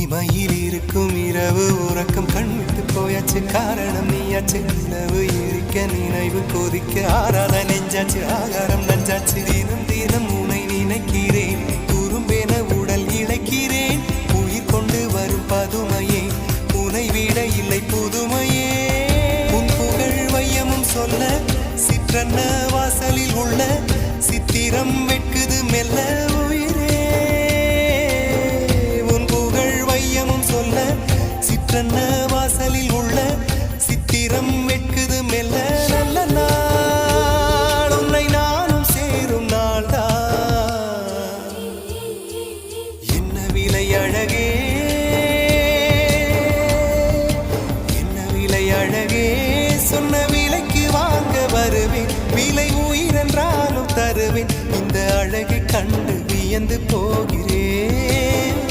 தனிமையில் இருக்கும் இரவு உறக்கம் கண்விட்டு போயாச்சு காரணம் நீயாச்சு நிலவு எரிக்க நினைவு கொதிக்க ஆறாத நெஞ்சாச்சு ஆகாரம் நஞ்சாச்சு தினம் தினம் உனை நினைக்கிறேன் குறும்பென உடல் இழைக்கிறேன் உயிர் கொண்டு வரும் பதுமையே உனை விட இல்லை புதுமையே உன் புகழ் வையமும் சொல்ல சிற்றன்ன வாசலில் உள்ள சித்திரம் வெட்குது மெல்ல உயிரே உன் புகழ் வையமும் சொல்ல சிற்றன்ன வாசலில் உள்ள சித்திரம் வெட்குது மெல்ல நல்ல நாள் உன்னை நானும் சேரும் நாள்தான் என்ன விலை அழகே என்ன விலை அழகே சொன்ன விலைக்கு வாங்க வருவேன் விலை உயிரென்றாலும் தருவேன் இந்த அழகை கண்டு வியந்து போகிறேன்